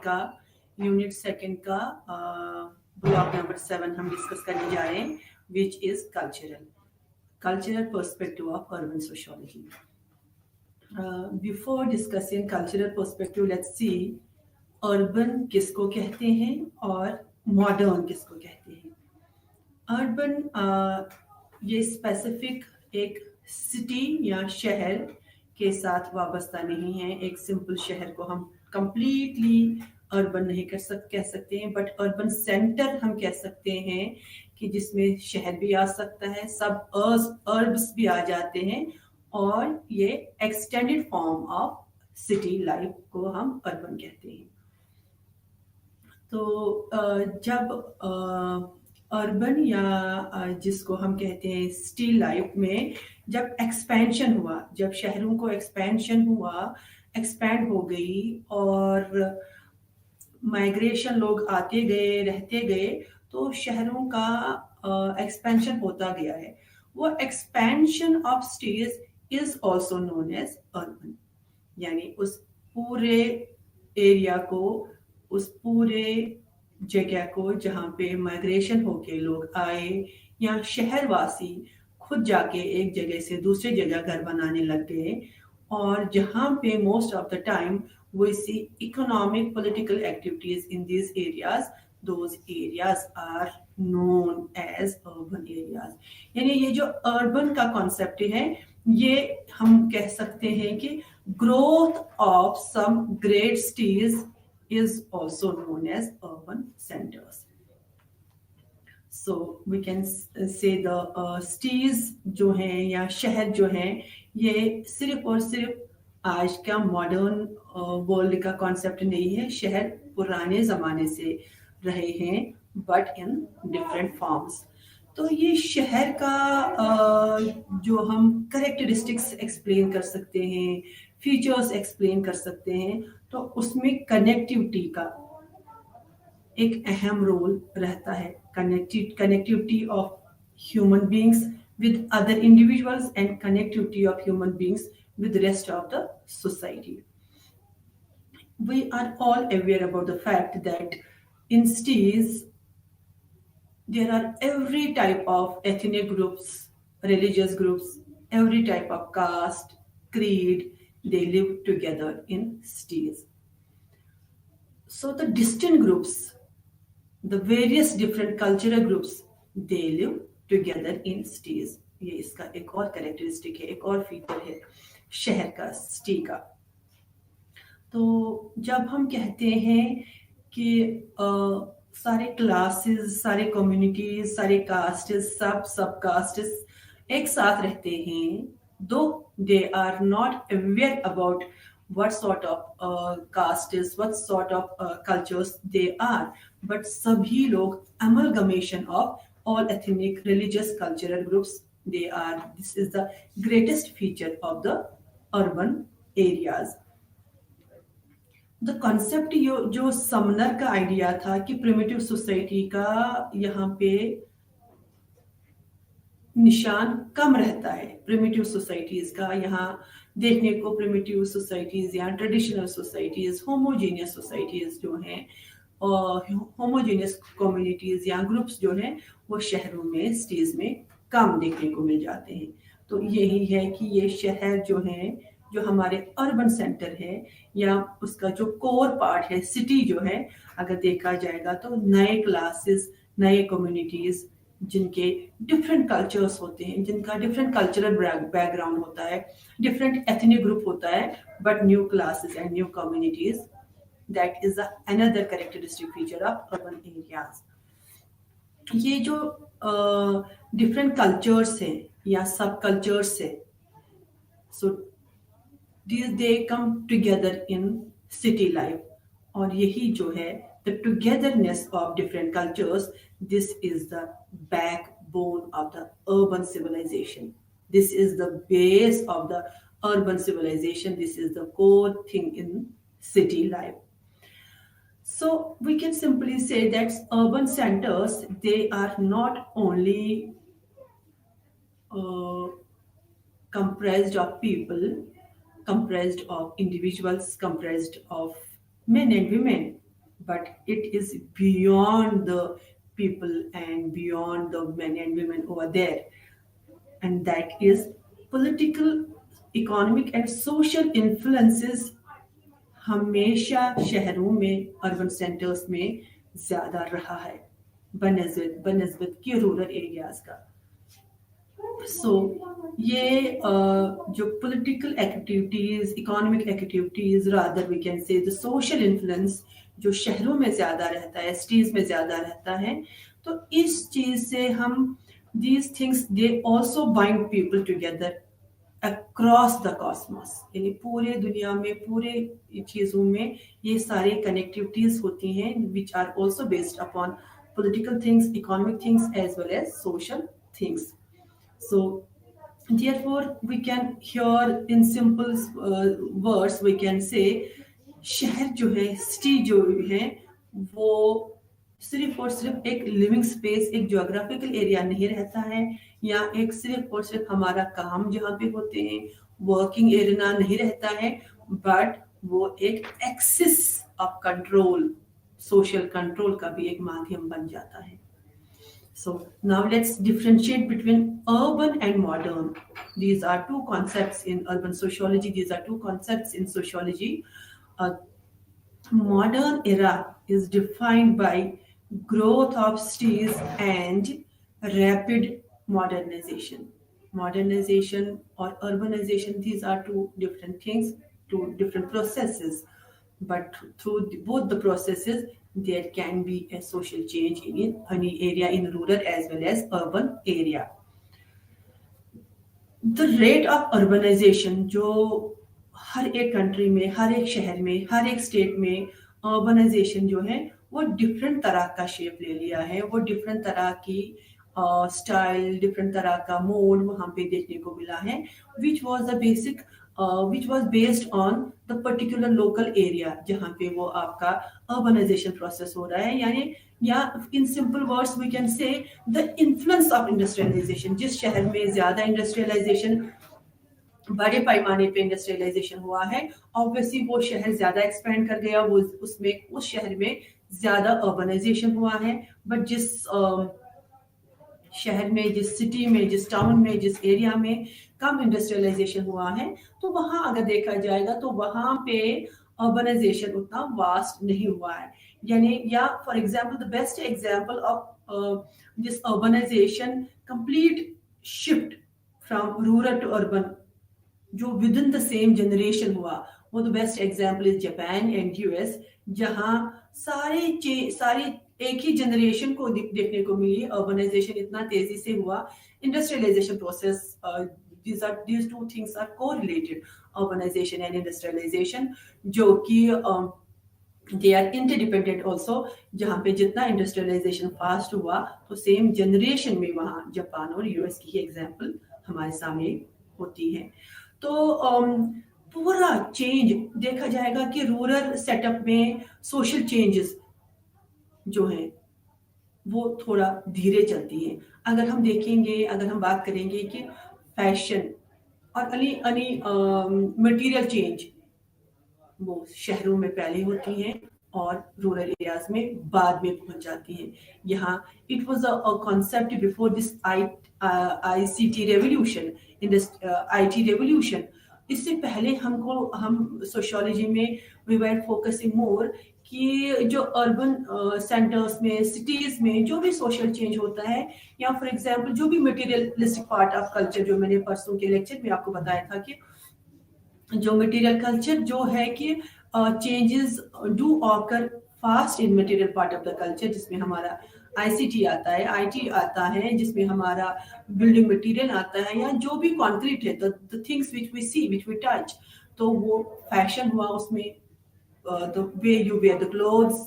का unit second का block number 7 हम डिस्कस करने जा रहे हैं, which is cultural perspective of urban sociology. Before discussing cultural perspective, let's see urban किसको कहते हैं और मॉडर्न किसको कहते हैं. अर्बन ये स्पेसिफिक एक सिटी या शहर के साथ वाबस्ता नहीं है. एक सिंपल शहर को हम कंप्लीटली अर्बन नहीं कह सकते हैं, बट अर्बन सेंटर हम कह सकते हैं कि जिसमें शहर भी आ सकता है, सब अर्ब्स भी आ जाते हैं, और ये extended form of city life को हम अर्बन कहते हैं. तो जब अर्बन या जिसको हम कहते हैं सिटी लाइफ में जब एक्सपेंशन हुआ, जब शहरों को एक्सपैंड हो गई और माइग्रेशन, लोग आते गए रहते गए, तो शहरों का एक्सपेंशन होता गया है. वो expansion of cities is also known as urban. यानी उस पूरे एरिया को, उस पूरे जगह को जहाँ पे माइग्रेशन होके लोग आए, या शहरवासी खुद जाके एक जगह से दूसरी जगह घर बनाने लग गए, और जहाँ पे most of the time we see economic political activities in these areas, those areas are known as urban areas. यानी ये जो urban का concept है, ये हम कह सकते हैं कि growth of some great cities is also known as urban centers. So we can say the cities जो हैं या शहर जो हैं, ये सिर्फ और सिर्फ आज का मॉडर्न वर्ल्ड का कॉन्सेप्ट नहीं है. शहर पुराने ज़माने से रहे हैं, बट इन डिफरेंट फॉर्म्स. तो ये शहर का जो हम करेक्टरिस्टिक्स एक्सप्लेन कर सकते हैं, फीचर्स एक्सप्लेन कर सकते हैं, तो उसमें कनेक्टिविटी का एक अहम रोल रहता है. Connectivity of human beings with other individuals and connectivity of human beings with the rest of the society. We are all aware about the fact that in cities there are every type of ethnic groups, religious groups, every type of caste, creed, they live together in cities. So the distinct groups, the various different cultural groups, they live together in cities. ये इसका एक और characteristic है, एक और feature है शहर का, सिटी का. तो जब हम कहते हैं कि सारे क्लासेस, सारे कम्युनिटीज, सारे कास्टेस, सब कास्टेस एक साथ रहते हैं, though they are not aware about what sort of castes, what sort of cultures they are, but sabhi log amalgamation of all ethnic, religious, cultural groups they are. This is the greatest feature of the urban areas. The concept जो Sumner का idea था कि primitive society का यहाँ पे निशान कम रहता है. प्रिमिटिव सोसाइटीज का यहाँ देखने को प्रिमिटिव सोसाइटीज या ट्रेडिशनल सोसाइटीज, होमोजीनियस सोसाइटीज जो हैं, होमोजीनियस कम्युनिटीज या ग्रुप्स जो हैं, वो शहरों में, सिटीज में कम देखने को मिल जाते हैं. तो यही है कि ये शहर जो हैं, जो हमारे अर्बन सेंटर है या उसका जो कोर पार्ट है, सिटी जो है, अगर देखा जाएगा तो नए क्लासेस, नए कम्युनिटीज जिनके डिफरेंट कल्चर्स होते हैं, जिनका डिफरेंट कल्चरल बैकग्राउंड होता है, डिफरेंट एथनिक ग्रुप होता है, but new classes and new communities, that is another characteristic feature of urban areas. ये जो डिफरेंट कल्चर्स हैं या सब कल्चर्स है, so they come together in city life. और यही जो है the togetherness of different cultures, this is the backbone of the urban civilization. This is the base of the urban civilization. This is the core thing in city life. So we can simply say that urban centers, they are not only comprised of people, comprised of individuals, comprised of men and women, but it is beyond the people and beyond the men and women over there, and that is political, economic and social influences हमेशा शहरों में, urban centres में ज्यादा रहा है बनस्बत बनस्बत की rural areas का. So ये जो political activities, economic activities, rather we can say the social influence जो शहरों में ज्यादा रहता है, सिटीज में ज्यादा रहता है, तो इस चीज से हम these things they also bind people together across the cosmos. यानी पूरे दुनिया में, पूरे चीजों में ये सारे कनेक्टिविटीज होती हैं which are also based upon political things, economic things as well as social things. So therefore we can here in simple words we can say शहर जो है, सिटी जो है, वो सिर्फ और सिर्फ एक लिविंग स्पेस, एक ज्योग्राफिकल एरिया नहीं रहता है, या एक सिर्फ और सिर्फ हमारा काम जहाँ पे होते हैं वर्किंग एरिया नहीं रहता है, बट वो एक axis of control, social control का भी एक माध्यम बन जाता है. So now let's differentiate between urban and modern. These are two concepts in urban sociology. These are two concepts in sociology. Uh, Modern era is defined by growth of cities and rapid modernization. Modernization or urbanization, these are two different things, two different processes. But through both the processes, there can be a social change in any area, in rural as well as urban area. The rate of urbanization जो हर एक country में, हर एक शहर में, हर एक state में urbanisation जो है वो डिफरेंट तरह का शेप ले लिया है, वो डिफरेंट तरह की स्टाइल, डिफरेंट तरह का मोड वहाँ पे देखने को मिला है, which was the basic, which was based on the particular local area जहाँ पे वो आपका अर्बनाइजेशन प्रोसेस हो रहा है. यानी या in simple words we can say the influence of industrialization. जिस शहर में ज्यादा इंडस्ट्रियलाइजेशन, बड़े पैमाने पे इंडस्ट्रियलाइजेशन हुआ है, ऑब्वियसली वो शहर ज्यादा एक्सपेंड कर गया, वो उसमें उस शहर में ज्यादा अर्बनाइजेशन हुआ है. बट जिस शहर में, जिस सिटी में, जिस टाउन में, जिस एरिया में कम इंडस्ट्रियलाइजेशन हुआ है, तो वहां अगर देखा जाएगा तो वहां पे अर्बनाइजेशन उतना वास्ट नहीं हुआ है. यानी या for example the best example of this urbanisation complete shift from rural to urban जो within the same generation हुआ, वो the best example is Japan and US, जहां सारे एक ही जनरेशन को देखने को मिली. अर्बनाइजेशन इतना तेजी से हुआ, industrialization process, these two things are correlated, urbanization and industrialization, जो कि they are interdependent also. जहाँ पे जितना इंडस्ट्रियलाइजेशन फास्ट हुआ तो सेम जनरेशन में वहाँ जापान और यूएस की एग्जांपल हमारे सामने होती है. तो पूरा चेंज देखा जाएगा कि रूरल सेटअप में सोशल चेंजेस जो हैं वो थोड़ा धीरे चलती है. अगर हम देखेंगे, अगर हम बात करेंगे कि फैशन और अनी मटेरियल चेंज वो शहरों में पहले होती हैं और रूरल एरियाज में बाद में पहुंच जाती हैं. यहाँ it was a concept before this ICT revolution, in this IT revolution. इससे पहले हम सोशियोलॉजी में वी वर फोकसिंग मोर कि जो अर्बन सेंटर्स में, सिटीज में जो भी सोशल चेंज होता है, या फॉर एग्जांपल जो भी मटेरियलिस्टिक पार्ट ऑफ कल्चर, जो मैंने परसों के लेक्चर में आपको बताया था कि जो मटेरियल कल्चर जो है कि changes do occur fast in material part of the culture, जिसमें हमारा आईसीटी आता है, आईटी आता है, जिसमें हमारा बिल्डिंग मटेरियल आता है, या जो भी कॉन्क्रीट है, the things which we see, which we touch. तो वो फैशन हुआ, उसमें the way you wear the clothes,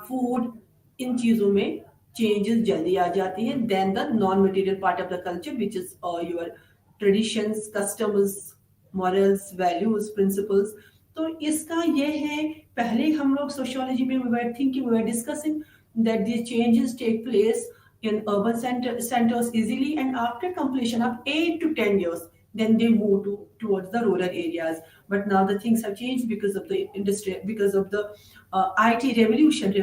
food, इन चीजों में चेंजेस जल्दी आ जाती हैं. Then the non material part of the culture which is your traditions, customs, morals, values, principles. तो इसका ये है, पहले हम लोग सोशियोलॉजी में we were thinking, we were discussing that these changes take place in urban centers easily, and after completion of 8 to 10 years then they move to towards the rural areas. But now the things have changed because of the industry, because of the IT revolution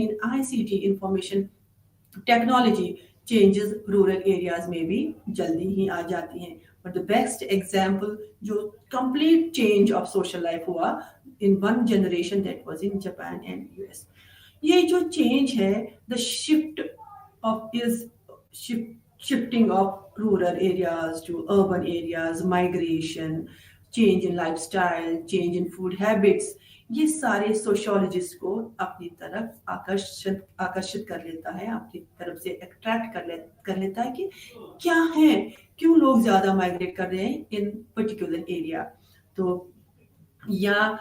in ICT, information technology changes rural areas में भी जल्दी ही आ जाती हैं. But the best example जो complete change of social life हुआ in one generation, that was in Japan and US. ये जो चेंज है, the shift of is shifting of rural areas to urban areas, migration, change in lifestyle, change in food habits, ये सारे sociologist को अपनी तरफ आकर्षित कर लेता है, अपनी तरफ से अट्रैक्ट कर लेता है कि क्या है, क्यों लोग ज्यादा माइग्रेट कर रहे हैं इन पर्टिकुलर एरिया. तो या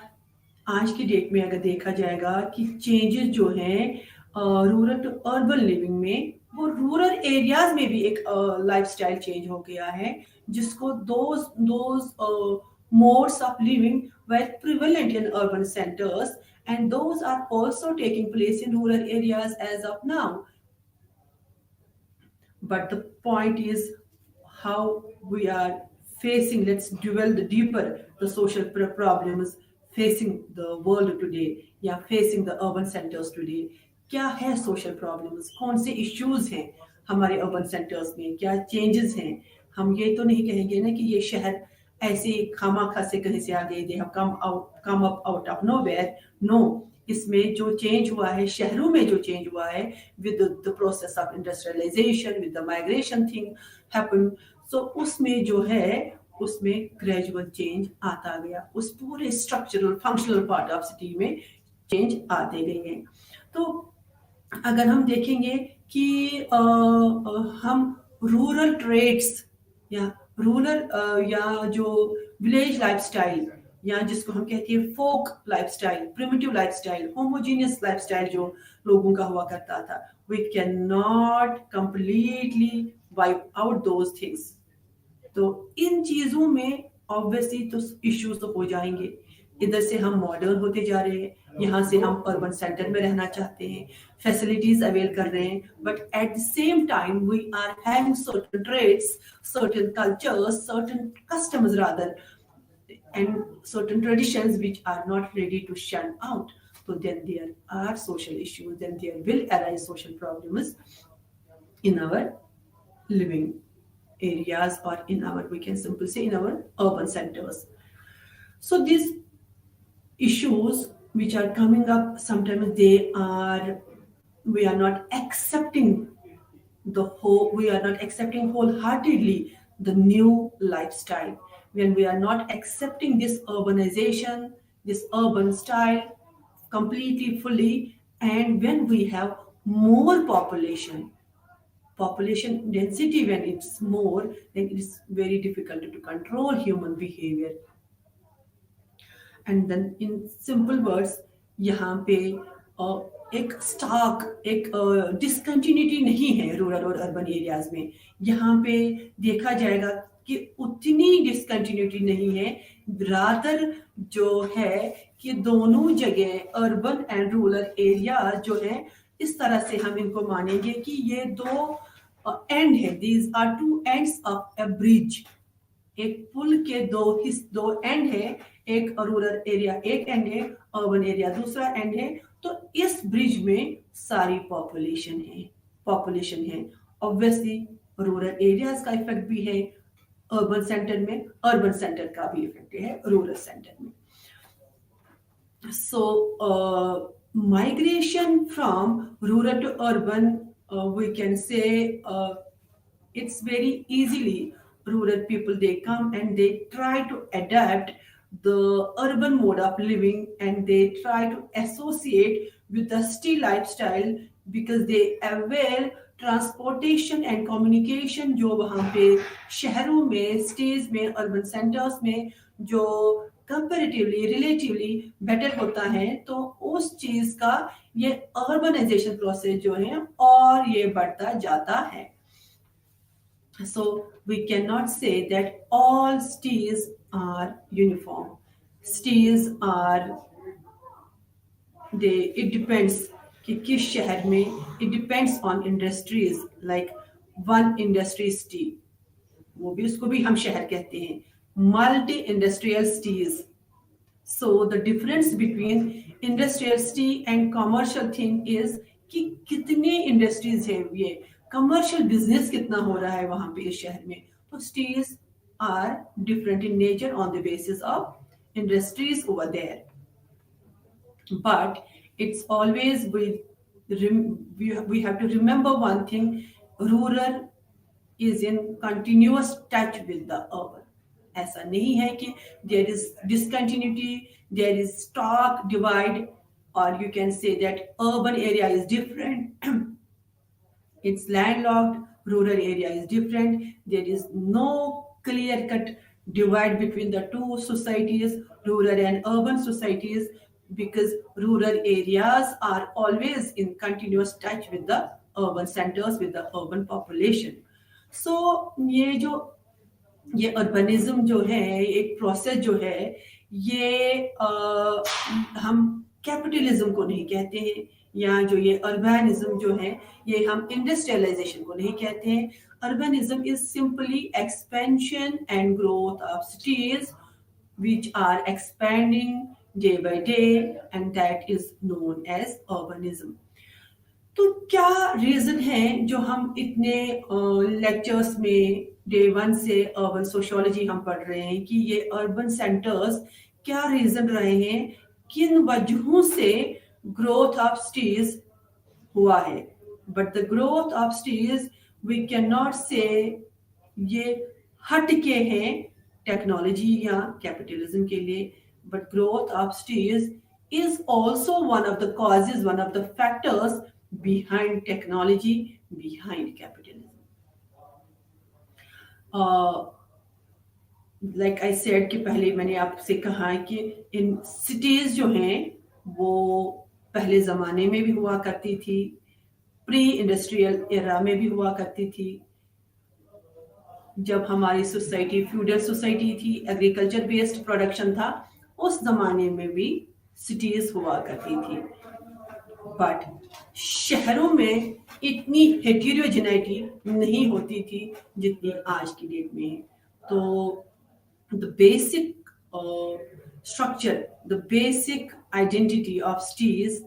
आज की डेट में अगर देखा जाएगा कि चेंजेस जो हैं रूरल टू अर्बन लिविंग में, वो रूरल एरियाज में भी एक लाइफस्टाइल चेंज हो गया है, जिसको those modes of living were prevalent in urban centers, and those are also taking place in rural areas as of now. But the point is how we are facing, let's dwell deeper, the social problems facing the world today, या facing the urban centers today. क्या है social problems, कौन से issues हैं हमारे urban centres में, क्या changes हैं. हम ये तो नहीं कहेंगे ना कि ये शहर ऐसे खामाखा से कहीं से आ गए, they have come up out of nowhere. No, इसमें जो चेंज हुआ है, शहरों में जो चेंज हुआ है with the process of industrialization, with the migration thing happen, so उसमें जो है उसमें ग्रेजुअल चेंज आता गया. उस पूरे structural functional part of city में चेंज आते गए हैं. तो अगर हम देखेंगे कि हम रूरल ट्रेड्स या रूरल या जो विलेज लाइफस्टाइल, या जिसको हम कहते हैं folk lifestyle, primitive lifestyle, homogeneous lifestyle जो लोगों का हुआ करता था, we can not completely wipe out those things. तो इन चीजों में ऑब्वियसली तो इश्यूज तो हो जाएंगे. इधर से हम मॉडर्न होते जा रहे हैं, यहाँ से हम अर्बन सेंटर में रहना चाहते हैं, फैसिलिटीज अवेल कर रहे हैं, but at the same time we are having certain trades, certain cultures, certain customs rather, and certain traditions which are not ready to shun out. So then there are social issues, then there will arise social problems in our living areas, or in our, we can simply say, in our urban centers. So these issues which are coming up, sometimes we are not accepting we are not accepting wholeheartedly the new lifestyle. When we are not accepting this urbanization, this urban style completely fully, and when we have more population density, when it's more, then it is very difficult to control human behavior. And then in simple words, यहाँ पे एक stock, एक discontinuity नहीं है rural और urban areas में. यहाँ पे देखा जाएगा कि उतनी डिसकंटिन्यूटी नहीं है, रादर जो है कि दोनों जगह अर्बन एंड रूरल एरिया जो है, इस तरह से हम इनको मानेंगे कि ये दो एंड है, these are two ends of a bridge. एक पुल के दो एंड है, एक रूरल एरिया एक एंड है, अर्बन एरिया दूसरा एंड है. तो इस ब्रिज में सारी पॉपुलेशन है. ऑब्वियसली रूरल एरियाज का इफेक्ट भी है अर्बन सेंटर में, अर्बन सेंटर का भी इफेक्ट है रूरल सेंटर में. So migration from rural to urban, we can say it's very easily rural people, they come and they try to adapt the urban mode of living, and they try to associate with the city lifestyle because they avail transportation and communication जो वहाँ पे शहरों में, cities में, urban centers में जो comparatively relatively better होता है, तो उस चीज का ये urbanization process जो है और ये बढ़ता जाता है. So we cannot say that all cities are uniform. Cities are, it depends कि किस शहर में, it depends on industries. Like one industry city, वो भी, उसको भी हम शहर कहते हैं. multi-industrial cities. So the difference between industrial city and commercial thing is कि कितने इंडस्ट्रीज है, ये कमर्शियल बिजनेस कितना हो रहा है वहां पे इस शहर में. तो cities are different in nature on the basis of industries over there. But it's always we have to remember one thing: rural is in continuous touch with the urban. ऐसा नहीं है कि there is discontinuity, there is stark divide, or you can say that urban area is different. It's landlocked, rural area is different. There is no clear cut divide between the two societies, rural and urban societies, because rural areas are always in continuous touch with the urban centers, with the urban population. So ये urbanism जो है, एक process जो है, ये हम capitalism को नहीं कहते हैं, या जो ये अर्बनिज्म जो है, ये हम इंडस्ट्रियलाइजेशन को नहीं कहते हैं. Urbanism is simply expansion and growth of cities which are expanding day by day, and that is known as urbanism. तो क्या रीजन है जो हम इतने लेक्चर्स में डे वन से अर्बन सोशियोलॉजी हम पढ़ रहे हैं कि ये अर्बन सेंटर्स, क्या रीजन रहे हैं, किन वजहों से ग्रोथ ऑफ सिटीज हुआ है. But the growth of cities we can not say ये हट के हैं टेक्नोलॉजी या कैपिटलिज्म के लिए. But growth of cities is also one of the causes, one of the factors behind technology, behind capitalism. Like I said कि पहले मैंने आपसे कहा है कि इन cities जो हैं वो पहले ज़माने में भी हुआ करती थी, प्री इंडस्ट्रियल एरा में भी हुआ करती थी. जब हमारी सोसाइटी फ्यूडल सोसाइटी थी, एग्रीकल्चर बेस्ड प्रोडक्शन था, उस जमाने में भी सिटीज हुआ करती थी. बट शहरों में इतनी हेटेरोजेनिटी नहीं होती थी जितनी आज की डेट में है. तो the basic structure, the basic identity of cities,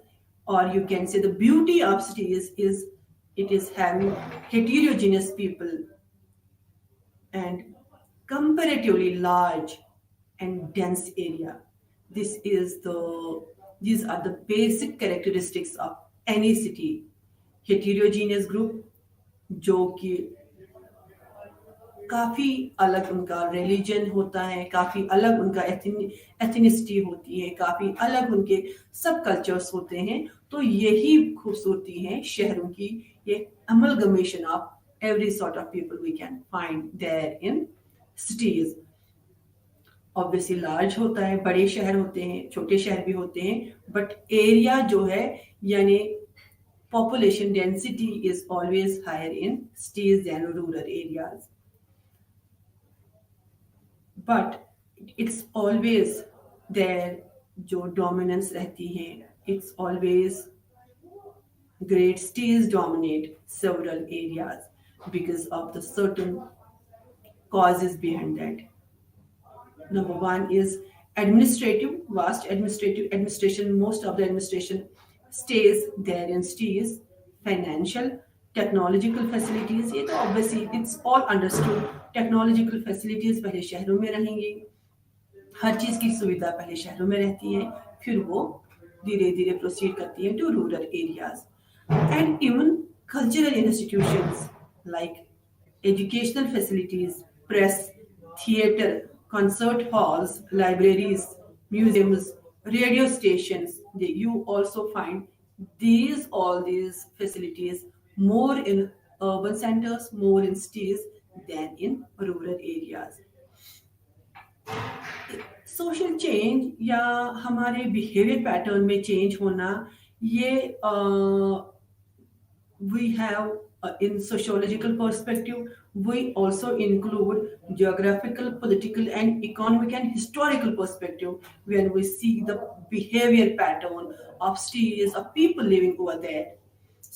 और you can say the beauty of cities is it is having heterogeneous people and comparatively large and dense area. These are the basic characteristics of any city. Heterogeneous group, जो कि काफी अलग उनका religion होता है, काफी अलग उनका एथनिसिटी होती है, काफी अलग उनके सब कल्चर्स होते हैं. तो यही खूबसूरती है शहरों की, ये amalgamation of every sort of people we can find there in cities. Obviously large होता है, बड़े शहर होते हैं, छोटे शहर भी होते हैं, बट एरिया जो है यानी population density is always higher in cities than rural areas. But it's always there जो dominance रहती है, it's always great cities dominate several areas because of the certain causes behind that. Number one is administrative, vast administration. Most of the administration stays there in cities. Financial, technological facilities, ये तो obviously it's all understood. Technological facilities पहले शहरों में रहेंगी, हर चीज की सुविधा पहले शहरों में रहती है, फिर वो धीरे धीरे प्रोसीड करती है to rural areas. And even cultural institutions like educational facilities, press, theater, concert halls, libraries, museums, radio stations, you also find all these facilities more in urban centers, more in cities than in rural areas. Social change या हमारे behaviour pattern में change होना, ये we have in sociological perspective, we also include geographical, political, and economic and historical perspective when we see the behavior pattern of cities, of people living over there.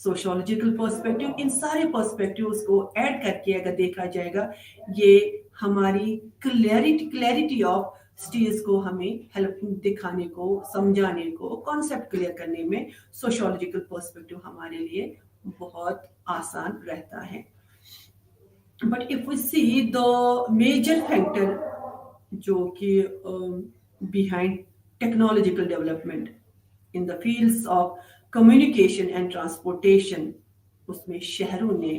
Sociological perspective, इन सारे perspectives को add करके अगर देखा जाएगा, ये हमारी clarity of स्टीज को हमें हेल्प दिखाने को, समझाने को, कॉन्सेप्ट क्लियर करने में सोशोलॉजिकल पर्सपेक्टिव हमारे लिए बहुत आसान रहता है. But if we see the major factor जो कि behind technological development in the fields of communication and transportation, उसमें शहरों ने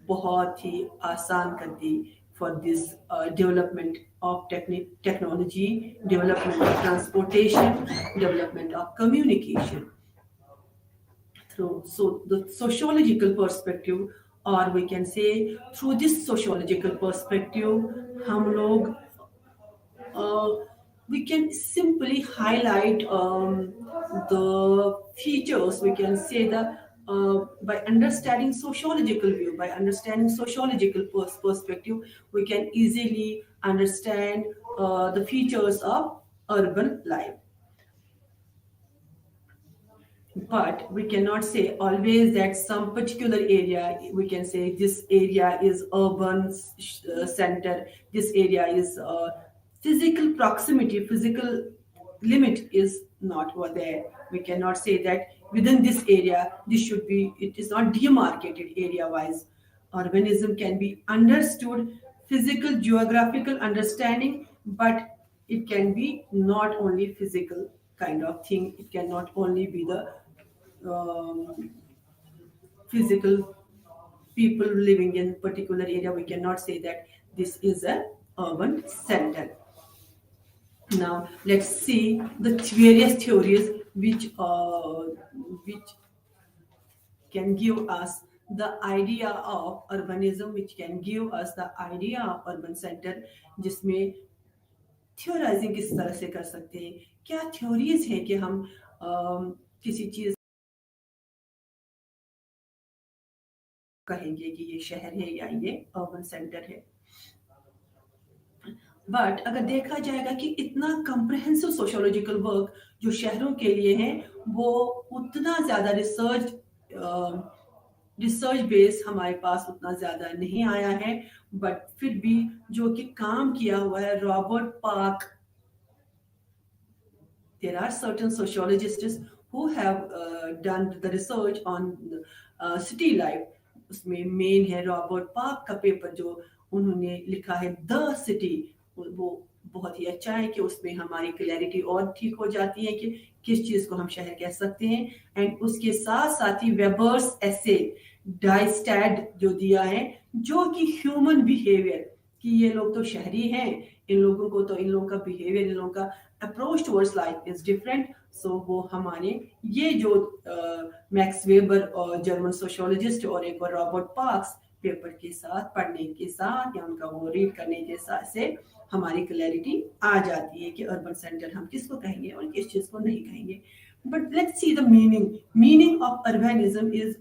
बहुत ही आसान कर दी for this development of technology, development of transportation, development of communication. So the sociological perspective, or we can say through this sociological perspective, हम लोग uh, we can simply highlight the features. We can say that by understanding sociological view, by understanding sociological perspective, we can easily understand the features of urban life. But we cannot say always that some particular area, we can say this area is urban center, this area is physical proximity, physical limit is not over there. We cannot say that within this area this should be, it is not demarcated area wise. Urbanism can be understood physical geographical understanding, but it can be not only physical kind of thing, it cannot only be the um, physical people living in particular area. We cannot say that this is a urban center. Now let's see the various theories which can give us the idea of urbanism, which can give us the idea of urban center, जिसमें theorising किस तरह से कर सकते हैं, क्या theories है कि हम किसी चीज कहेंगे कि ये शहर है या ये अर्बन सेंटर है. बट अगर देखा जाएगा कि इतना कंप्रिहेंसिव सोशियोलॉजिकल वर्क जो शहरों के लिए है, वो उतना ज्यादा रिसर्च बेस हमारे पास उतना ज्यादा नहीं आया है. बट फिर भी जो कि काम किया हुआ है Robert park, there are certain sociologists who have done the research on city life. उसमें मेन है रॉबर्ट पार्क का पेपर जो उन्होंने लिखा है द सिटी. वो बहुत ही अच्छा है कि उसमें हमारी क्लैरिटी और ठीक हो जाती है कि किस चीज को हम शहर कह सकते हैं. एंड उसके साथ साथ ही वेबर्स एसे डाइस्टैड जो दिया है, जो कि ह्यूमन बिहेवियर, कि ये लोग तो शहरी हैं, इन लोगों को तो इन लोगों का बिहेवियर, इन लोगों का approach towards life is different. So वो हमारे ये जो मैक्स वेबर और जर्मन सोशियोलॉजिस्ट और एक और रॉबर्ट पार्क्स पेपर के साथ पढ़ने के साथ या उनका वो रीड करने के साथ से हमारी क्लैरिटी आ जाती है कि अर्बन सेंटर हम किसको कहेंगे और किस चीज को नहीं कहेंगे. But let's see the meaning of urbanism is,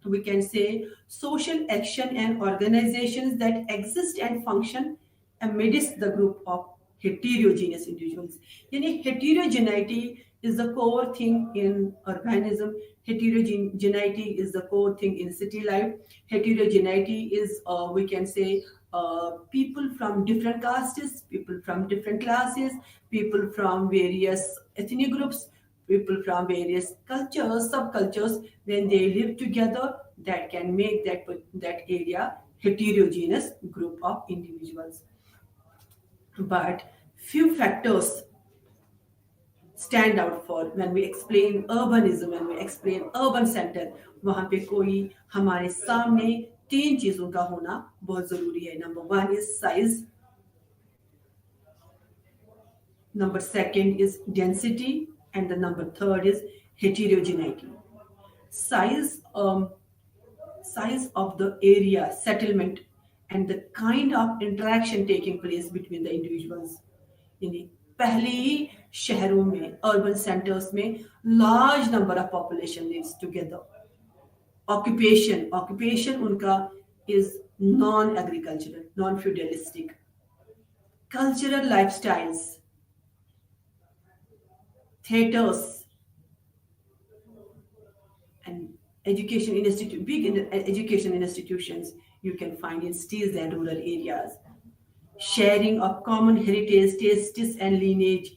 we can say, social action and organizations that exist and function amidst the group of heterogeneous individuals. Yani heterogeneity is the core thing in urbanism. Heterogeneity is the core thing in city life. Heterogeneity is, we can say, people from different castes, people from different classes, people from various ethnic groups, people from various cultures, subcultures, when they live together, that can make that area heterogeneous group of individuals. But few factors stand out for when we explain urbanism, when we explain urban center. वहां पे कोई हमारे सामने तीन चीजों का होना बहुत जरूरी है. Number one is size, number second is density, and the number third is heterogeneity. Size of the area, settlement, and the kind of interaction taking place between the individuals. यानी पहले ही शहरों में, urban centers में large number of population lives together. Occupation उनका is non-agricultural, non-feudalistic. Cultural lifestyles, theaters, and education institutions you can find in cities and rural areas. Sharing of common heritage, tastes and lineage.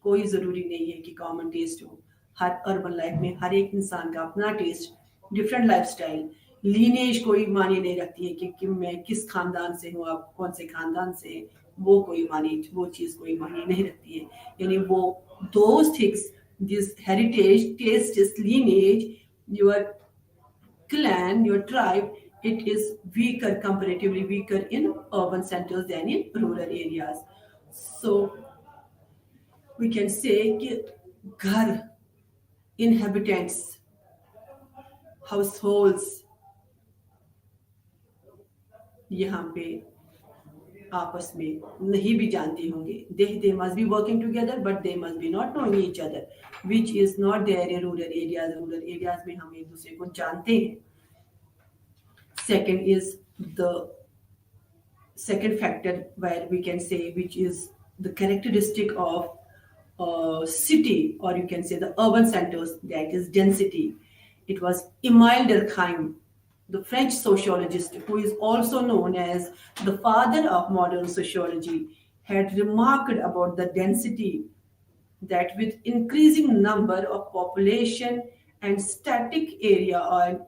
कोई ज़रूरी नहीं है कि common test हो. हर urban life में हर एक इंसान का अपना टेस्ट, डिफरेंट लाइफस्टाइल. लीनेज कोई मायने नहीं रखती है कि मैं किस खानदान से हूँ, आप कौन से खानदान से हैं, वो चीज़ कोई मायने नहीं रखती है. यानी वो those things, this heritage, tastes, lineage, your clan, your tribe, it is weaker, comparatively weaker in urban centers than in rural areas. So we can say कि घर, inhabitants, households, यहाँ पे आपस में नहीं भी जानते होंगे. They must be working together, but they must be not knowing each other, which is not there in rural areas. Rural areas में हम एक दूसरे को जानते हैं. Second is the second factor where we can say which is the characteristic of city, or you can say the urban centers, that is density. It was Emile Durkheim, the French sociologist who is also known as the father of modern sociology, had remarked about the density, that with increasing number of population and static area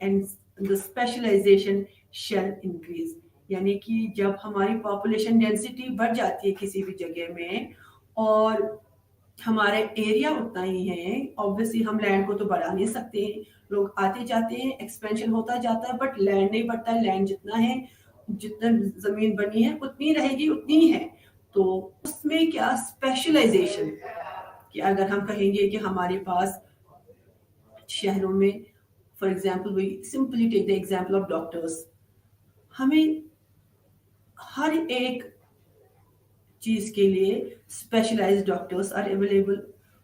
and the specialization shall increase. यानी कि जब हमारी population density बढ़ जाती है किसी भी जगह में और हमारा एरिया उतना ही है, ऑब्वियसली हम लैंड को तो बढ़ा नहीं सकते हैं, लोग आते जाते हैं, एक्सपेंशन होता जाता है, बट लैंड नहीं बढ़ता है. लैंड जितना है, जितना जमीन बनी है उतनी रहेगी, उतनी ही है. तो उसमें क्या स्पेशलाइजेशन, कि अगर हम कहेंगे कि हमारे पास शहरों में, for example we simply take the example of doctors, हमें हर एक चीज के लिए specialized doctors are available,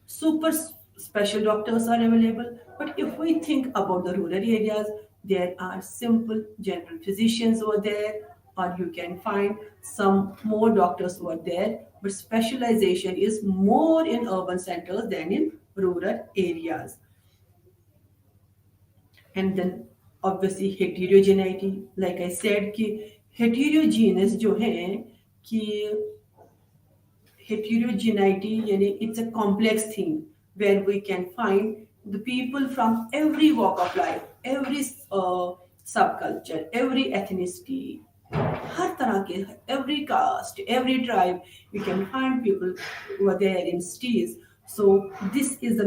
super special doctors are available. But if we think about the rural areas, there are simple general physicians over there, or you can find some more doctors over there, but specialization is more in urban centers than in rural areas. And then obviously heterogeneity, like I said कि heterogeneous जो है कि heterogeneity यानी it's a complex thing where we can find the people from every walk of life, every subculture, every ethnicity, हर तरह के, every caste, every tribe, we can find people who are there in cities. So this is the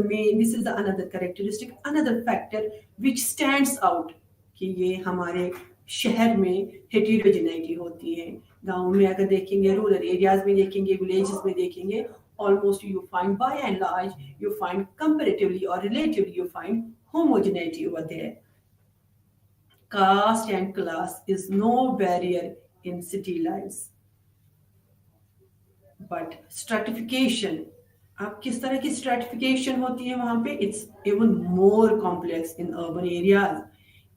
another characteristic, another factor which stands out कि ये हमारे शहर में हेटेरोजेनिटी होती है. गाँव में अगर देखेंगे, रूरल एरियाज में देखेंगे, विलेजेस में देखेंगे, almost you find, by and large, you find comparatively or relatively, you find homogeneity over there. Caste and class is no barrier in city lives. But stratification, अब किस तरह की stratification होती है वहाँ पे, it's even more complex in urban areas.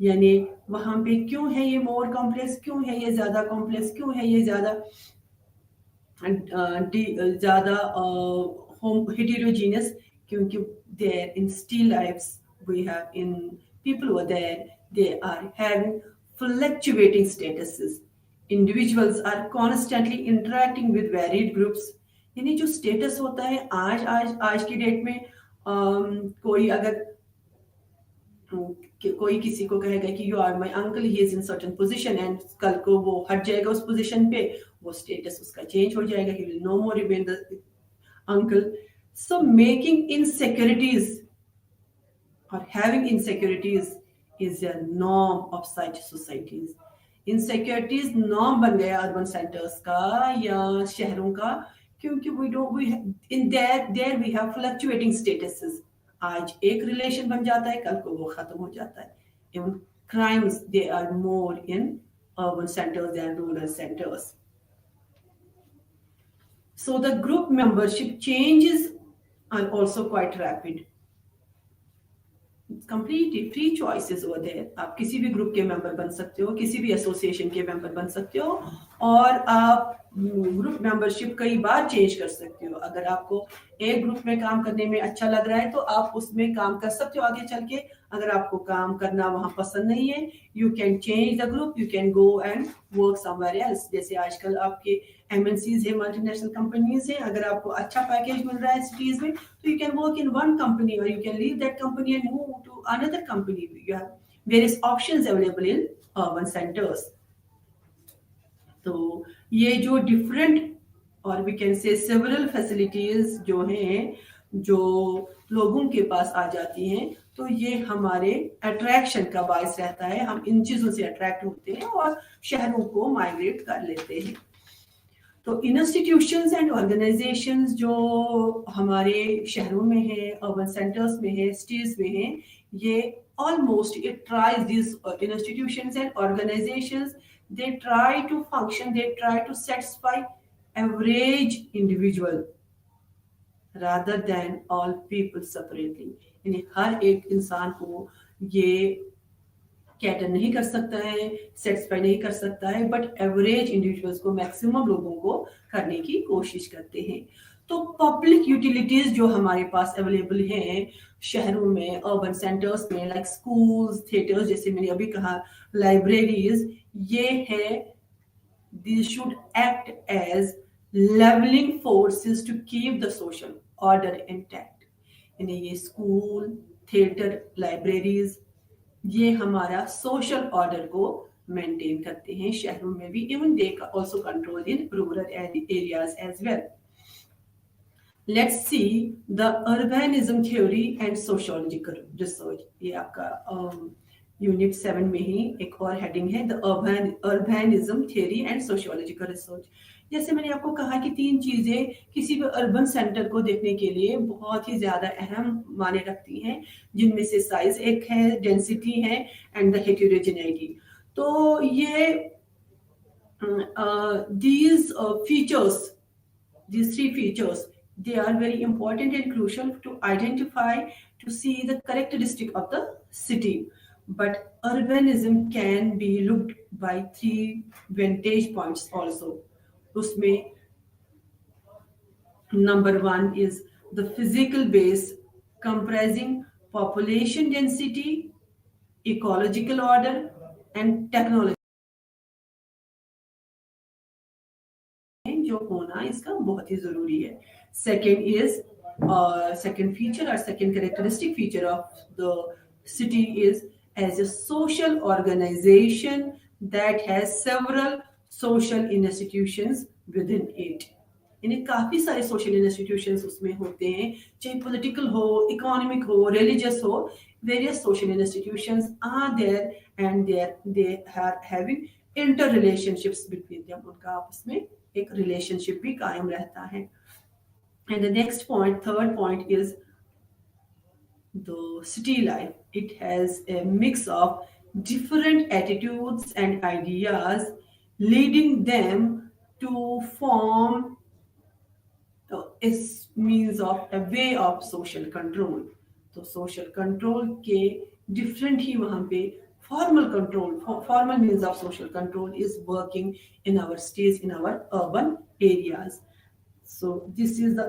यानी वहाँ पे क्यों है ये more complex, क्यों है ये ज़्यादा complex, क्यों है ये ज़्यादा heterogeneous, क्योंकि there in city lives we have in people who are there, they are having fluctuating statuses. Individuals are constantly interacting with varied groups. यानी जो status होता है आज की डेट में, कोई अगर कोई किसी को कहेगा कि you are my uncle, he is in certain position, and कल को वो हट जाएगा उस पोजीशन पे, वो स्टेटस उसका चेंज हो जाएगा, he will no more remain the uncle. So making insecurities और having insecurities is a norm of such societies. Insecurities norm बन गया अर्बन सेंटर्स का या शहरों का, क्योंकि वी हैव फ्लक्चुएटिंग स्टेटसेस. आज एक रिलेशन बन जाता है, कल को वो खत्म हो जाता है. Even crimes, they are more in urban centers than rural centers. So the group membership changes are also quite rapid. It's completely free choices over there. आप किसी भी ग्रुप के मेंबर बन सकते हो, किसी भी एसोसिएशन के मेंबर बन सकते हो, और आप ग्रुप मेंबरशिप कई बार चेंज कर सकते हो। अगर आपको एक ग्रुप में काम करने में अच्छा लग रहा है तो आप उसमें काम कर सकते हो आगे चल के। अगर आपको काम करना वहां पसंद नहीं है, you can change the group, you can go and work somewhere else. जैसे आजकल आपके एमएनसीज है, मल्टीनेशनल कंपनीज है, अगर आपको अच्छा पैकेज मिल रहा है सिटीज में तो you can work in one company और you can leave that company and move to another company. You have various options available in urban centres. तो ये जो डिफरेंट और we can say several facilities जो हैं, जो लोगों के पास आ जाती हैं, तो ये हमारे अट्रैक्शन का बायस रहता है। हम इन चीजों से अट्रैक्ट होते हैं और शहरों को माइग्रेट कर लेते हैं। तो इंस्टीट्यूशंस एंड ऑर्गेनाइजेशंस जो हमारे शहरों में है, अर्बन सेंटर्स में है, सिटीज में है, ये almost it tries these institutions and organizations, they try to function, they try to satisfy average individual rather than all people separately। यानी हर एक इंसान को ये कैटर नहीं कर सकता है, सेटिस्फाई नहीं कर सकता है, बट एवरेज इंडिविजुअल्स को, मैक्सिमम लोगों को करने की कोशिश करते हैं। तो पब्लिक यूटिलिटीज जो हमारे पास अवेलेबल हैं शहरों में, अर्बन सेंटर्स में, लाइक स्कूल्स, थिएटर्स, जैसे मैंने अभी कहा, लाइब्रेरीज, ये है these should act as leveling forces to keep the social order intact। यानी ये स्कूल, थिएटर, लाइब्रेरीज, ये हमारा सोशल ऑर्डर को मेंटेन करते हैं शहरों में भी। Even they also control in rural areas as well. Let's see the urbanism theory and sociological research. ये आपका यूनिट 7 में ही एक और हेडिंग है, the urbanism theory and sociological research. जैसे मैंने आपको कहा कि 3 चीजें किसी भी अर्बन सेंटर को देखने के लिए बहुत ही ज्यादा अहम माने रखती हैं, जिनमें से साइज एक है, डेंसिटी है एंड द हेटेरोजेनिटी। तो ये these features, these 3 features, they are very important and crucial to identify, to see the characteristic of the city। But urbanism can be looked by 3 vantage points also। उसमें number 1 is the physical base comprising population density, ecological order and technology, जो होना इसका बहुत ही जरूरी है। Second is second feature और second characteristic feature of the city is as a social organization that has several social institutions within it। यानी काफी सारे सोशल इंस्टीट्यूशंस उसमें होते हैं, चाहे पॉलिटिकल हो, इकोनॉमिक हो, रिलीजियस हो, various social institutions are there and they are having inter relationships between them. उनका आपस में एक रिलेशनशिप भी कायम रहता है। And the next point, third point is the city life। It has a mix of different attitudes and ideas, leading them to form a means of a way of social control। तो social control के different ही वहाँ पे formal control, formal means of social control is working in our states, in our urban areas। So this is the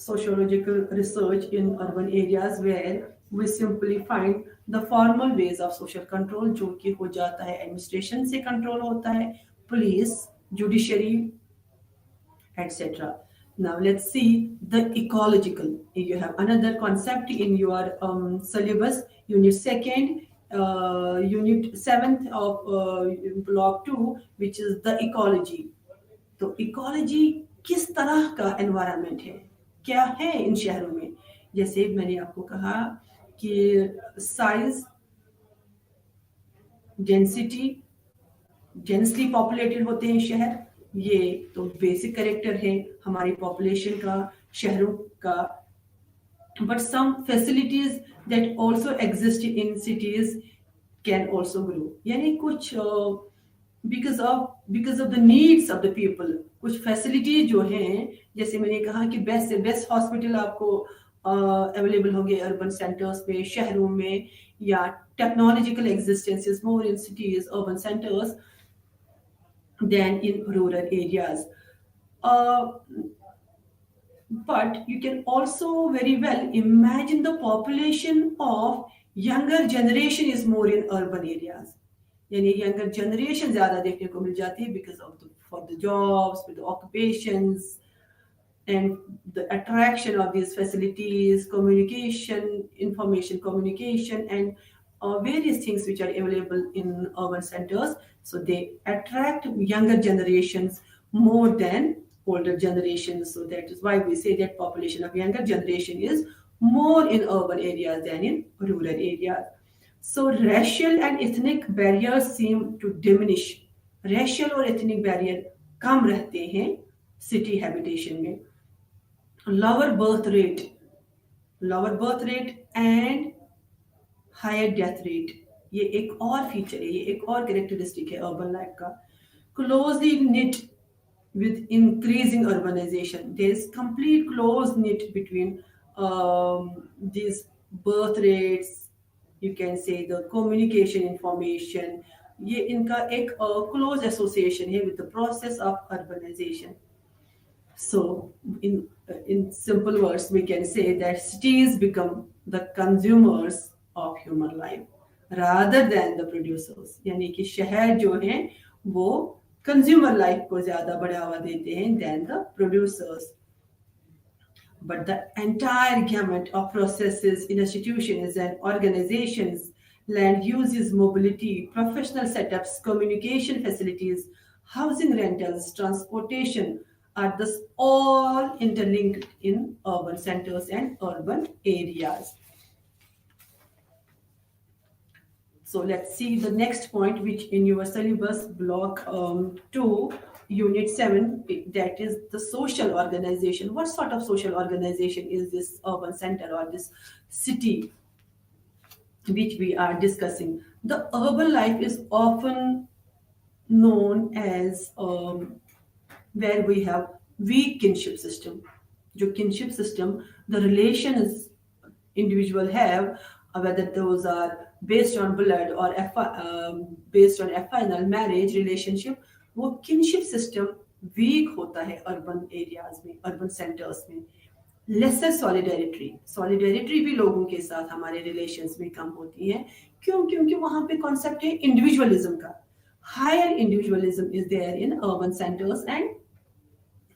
sociological research in urban areas where we simply find the formal ways of social control, जो कि हो जाता है administration से control होता है, police, judiciary, etc। Now let's see the ecological। You have another concept in your syllabus, unit 2nd, unit 7th of block 2, which is the ecology। तो ecology किस तरह का एनवायरनमेंट है, क्या है इन शहरों में। जैसे मैंने आपको कहा कि साइज, डेंसिटी, डेंसली पॉपुलेटेड होते हैं शहर, ये तो बेसिक कैरेक्टर है हमारी पॉपुलेशन का, शहरों का। But some facilities that also exist in cities can also grow. यानी कुछ because of the needs of the people, कुछ फैसिलिटीज जो हैं, जैसे मैंने कहा कि बेस्ट से बेस्ट हॉस्पिटल आपको अवेलेबल होंगे अर्बन सेंटर्स में, शहरों में, या technological existences more in cities, urban centres. than in rural areas. Uh, but you can also very well imagine the population of younger generation is more in urban areas. यानी younger generation ज्यादा देखने को मिल जाती है because of the for the jobs with occupations and the attraction of these facilities, communication, information communication, and various things which are available in urban centers. So they attract younger generations more than older generations. So that is why we say that population of younger generation is more in urban areas than in rural areas. So racial and ethnic barriers seem to diminish. Racial और ethnic barrier कम रहते हैं city habitation में. lower birth rate lower birth rate and higher death rate, ये एक और feature है, ये एक और कैरेक्टरिस्टिक है अर्बन लाइफ का. closely knit with increasing urbanization, there is complete close knit between these birth rates, you can say the communication information, ये इनका एक close association है with the process of urbanization. So, in simple words, we can say that cities become the consumers of human life rather than the producers. यानी कि शहर जो हैं वो consumer life को ज़्यादा बढ़ावा देते हैं than the producers. But the entire gamut of processes in institutions and organizations, land uses, mobility, professional setups, communication facilities, housing rentals, transportation are thus all interlinked in urban centers and urban areas. So let's see the next point, which in your syllabus block 2, unit 7, that is the social organization. What sort of social organization is this urban center or this city which we are discussing? The urban life is often known as where we have weak kinship system. जो kinship system, the relations individual have, whether those are based on blood or based on affinal marriage relationship, वो kinship system weak होता है urban areas में, urban centers में. Laser solidarity भी लोगों के साथ हमारे रिलेशंस में कम होती है. क्यों? क्योंकि वहां पे कॉन्सेप्ट है इंडिविजुअलिज्म का. Higher individualism is there in urban centres and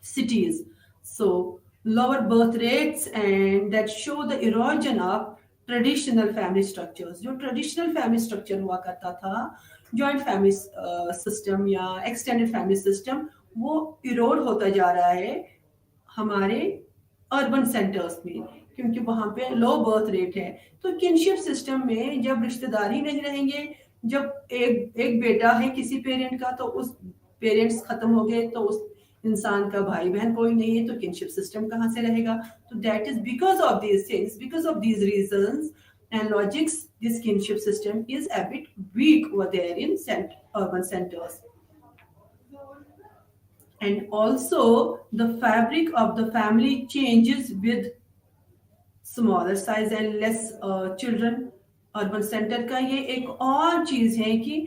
cities. So lower birth rates and that show the erosion of traditional family structures. जो traditional family structure हुआ करता था, joint family system या extended family system, वो erode होता जा रहा है हमारे अर्बन सेंटर्स में, क्योंकि वहां पे लो बर्थ रेट है. तो किनशिप सिस्टम में जब रिश्तेदारी नहीं रहेंगे, जब एक बेटा है किसी पेरेंट का तो उस पेरेंट्स खत्म हो गए तो उस इंसान का भाई बहन कोई नहीं है, तो किनशिप सिस्टम कहाँ से रहेगा? तो that is because of these things, because of these reasons and logics, this kinship system is a bit weak over there in urban centers. And also the fabric of the family changes with smaller size and less children. urban center का ये एक और चीज है कि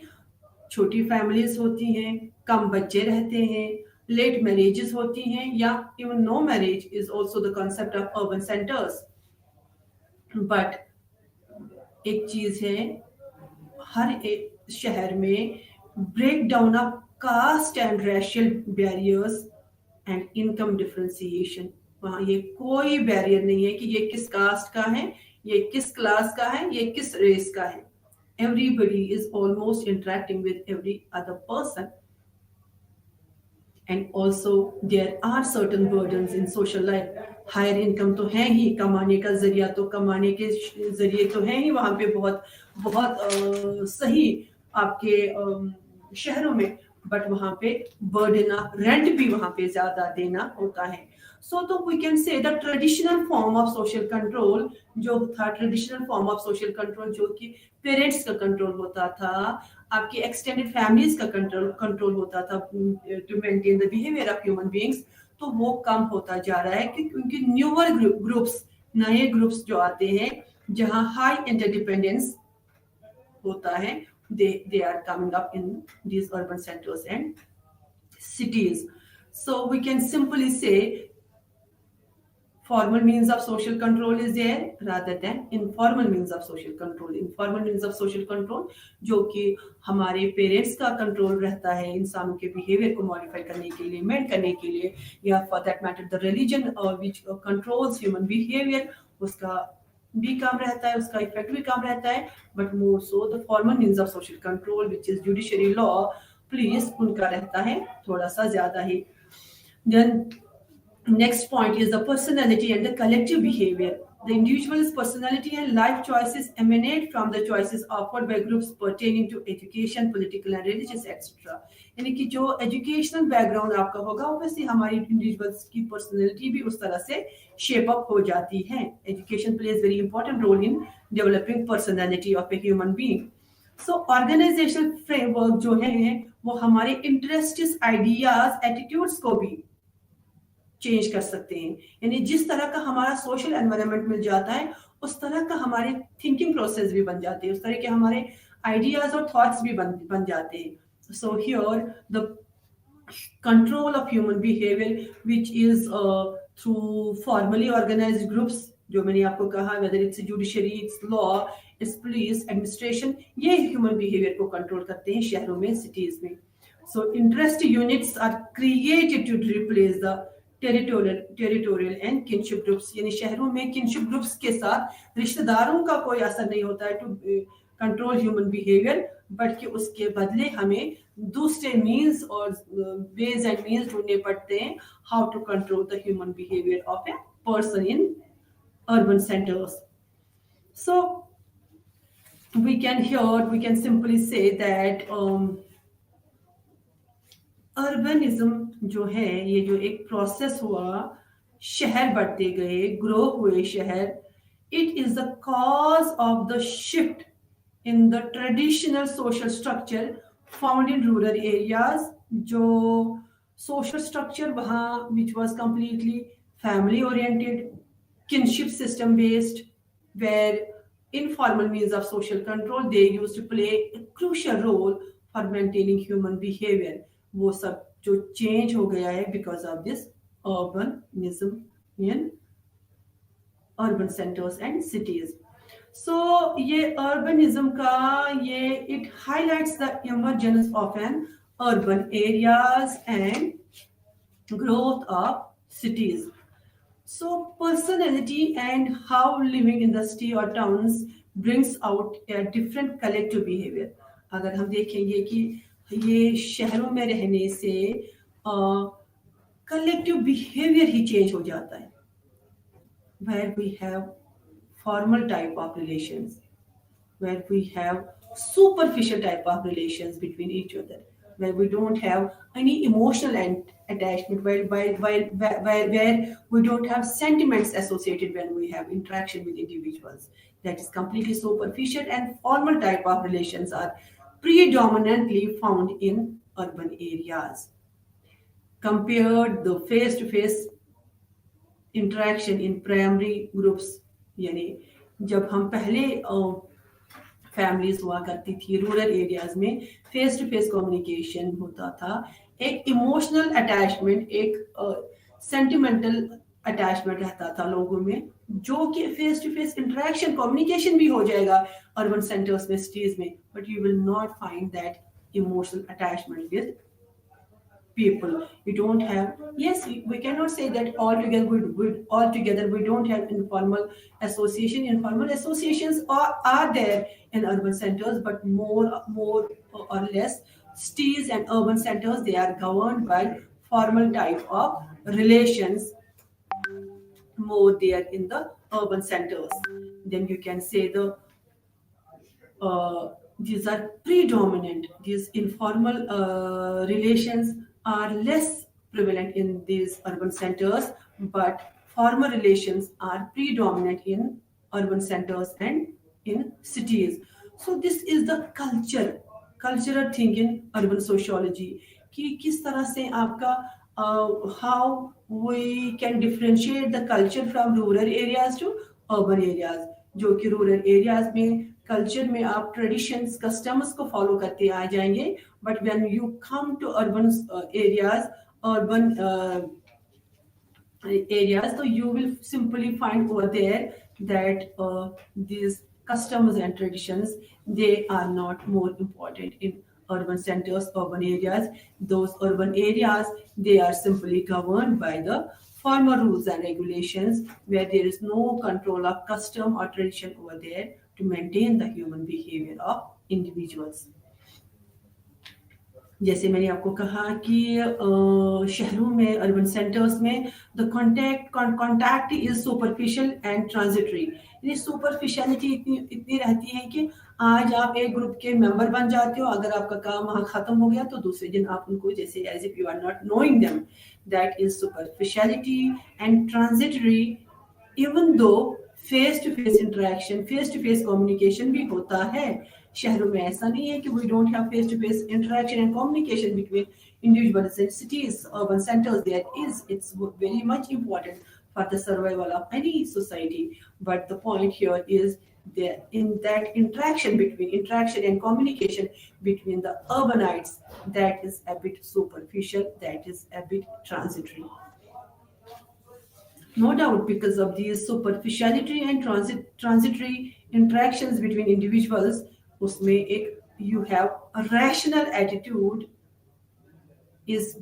छोटी families होती हैं, कम बच्चे रहते हैं, लेट मैरिजेस होती हैं, या even no marriage is also the concept of urban centres. But एक चीज है, हर एक शहर में break down of caste and racial barriers and income differentiation. वहां ये कोई बैरियर नहीं है कि ये किस कास्ट का है, ये किस क्लास का है, ये किस रेस का है. Everybody is almost interacting with every other person. And also there are certain burdens in social life. Higher income तो है ही, कमाने का जरिया तो कमाने के जरिए तो है ही वहां पे बहुत बहुत सही आपके शहरों में, बट वहां पे बर्डन रेंट भी वहां पे ज्यादा देना होता है. सो तो we can say the traditional form of social control जो था, traditional form of social control जो कि पेरेंट्स का कंट्रोल होता था, आपकी एक्सटेंडेड फैमिलीज का कंट्रोल होता था to maintain the behaviour of human beings, तो वो कम होता जा रहा है क्योंकि न्यूअर ग्रुप्स, नए ग्रुप्स जो आते हैं जहां हाई इंटरडिपेंडेंस होता है, they are coming up in these urban centers and cities. So we can simply say formal means of social control is there rather than informal means of social control. Informal means of social control जो कि हमारे parents का control रहता है इंसानों के behaviour को modify करने के लिए, मेड करने के लिए, या for that matter the religion which controls human behaviour, उसका भी काम रहता है, उसका इफेक्ट भी काम रहता है. But more so the formal means of social control which is judiciary law, please उनका रहता है थोड़ा सा ज्यादा ही. Then next point is the personality and the collective behavior. The individual's personality and life choices emanate from the choices offered by groups pertaining to education, political and religious etc. यानी कि जो educational background आपका होगा obviously हमारी individuals की personality भी उस तरह से शेप अप हो जाती है. Education plays very important role in developing personality of a human being. So organizational framework जो है वो हमारे इंटरेस्ट्स, आइडियाज, एटीट्यूड्स को भी चेंज कर सकते हैं. यानी जिस तरह का हमारा सोशल एनवायरनमेंट मिल जाता है उस तरह का हमारे थिंकिंग प्रोसेस भी बन जाते हैं, उस तरह के हमारे आइडियाज और थॉट्स भी बन जाते हैं. So here the control of human behavior which is through formally organized groups, जो मैंने आपको कहा, whether it's judiciary, it's law, it's police, administration, ये human behavior को control करते हैं शहरों में, cities में. So interest units are created to replace the territorial and kinship groups. यानी शहरों में किनशिप ग्रुप्स के साथ रिश्तेदारों का कोई असर नहीं होता है टू कंट्रोल ह्यूमन बिहेवियर, बल्कि उसके बदले हमें दूसरे मीन्स और वेज एंड मीन्स ढूंढने पड़ते हैं how to control the human behaviour of a person in urban centres. So we can simply say that urbanism जो है, ये जो एक प्रोसेस हुआ, शहर बढ़ते गए, ग्रो हुए शहर, it is the cause of the shift in the traditional social structure found in rural areas. जो सोशल स्ट्रक्चर वहाँ which was completely family oriented, kinship system based, where informal means of social control they used to play a crucial role for maintaining human behavior, वो सब जो change हो गया है because of this urbanism in urban centres and cities. So ये urbanism का ये it highlights the emergence of an urban areas and growth of cities. So personality and how living in the city or towns brings out a different collective behavior. अगर हम देखेंगे कि ये शहरों में रहने से collective behavior ही change हो जाता है, where we have formal type of relations, where we have superficial type of relations between each other, where we don't have any emotional attachment, where we don't have sentiments associated when we have interaction with individuals. That is completely superficial, and formal type of relations are predominantly found in urban areas. Compared the face-to-face interaction in primary groups, यानी जब हम पहले families हुआ करती थी rural areas में, face to face communication होता था, एक इमोशनल अटैचमेंट, एक सेंटिमेंटल अटैचमेंट रहता था लोगों में, जो कि face to face interaction communication भी हो जाएगा अर्बन सेंटर्स में, सिटीज में, but you will not find that emotional attachment with people. You don't have, yes, we cannot say that altogether we don't have informal association. Informal associations are there in urban centers, but more or less cities and urban centers, they are governed by formal type of relations more there in the urban centers. Then you can say these are predominant, these informal relations are less prevalent in these urban centers, but formal relations are predominant in urban centers and in cities. So this is the cultural thing in urban sociology, कि किस तरह से आपका how we can differentiate the culture from rural areas to urban areas. जो कि rural areas में culture में आप ट्रेडिशंस कस्टम्स को फॉलो करते आ जाएंगे, but when you come to urban areas, urban areas, so you will simply find over there that these customs and traditions, they are not more important in urban centers, urban areas. Those urban areas, they are simply governed by the formal rules and regulations, where there is no control of custom or tradition over there to maintain the human behavior of individuals. जैसे मैंने आपको कहा कि शहरों में, urban centres में, the contact is superficial and transitory. यानी superficiality इतनी इतनी रहती है कि आज आप एक ग्रुप के मेंबर बन जाते हो, अगर आपका काम वहाँ खत्म हो गया तो दूसरे दिन आप उनको जैसे as if you are not knowing them, that is superficiality and transitory. Even though face to face interaction, face to face communication भी होता है, शहरों में ऐसा नहीं है कि we don't have face to face interaction and communication between individuals in cities, urban centers. There is, it's very much important for the survival of any society. But the point here is that in that interaction and communication between the urbanites, that is a bit superficial, that is a bit transitory. No doubt, because of these superficiality and transitory interactions between individuals, उसमें एक you have a rational attitude is,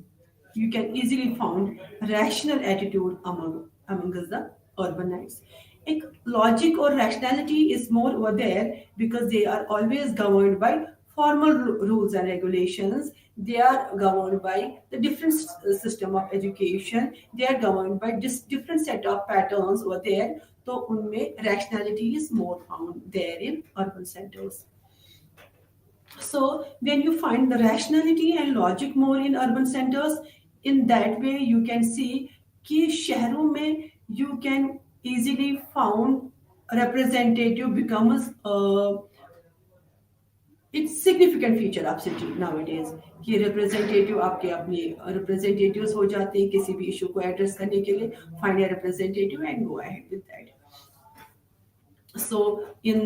you can easily found rational attitude among us the urbanites. एक logic or rationality is more over there because they are always governed by formal rules and regulations. They are governed by the different system of education. They are governed by different set of patterns over there. तो उनमें rationality is more found there in urban centers. So when you find the rationality and logic more in urban centers, in that way you can see कि शहरों में you can easily found representative becomes it's significant feature of city nowadays कि representative आपके अपने representatives हो जाते हैं किसी भी issue को address करने के लिए, find a representative and go ahead with that. So in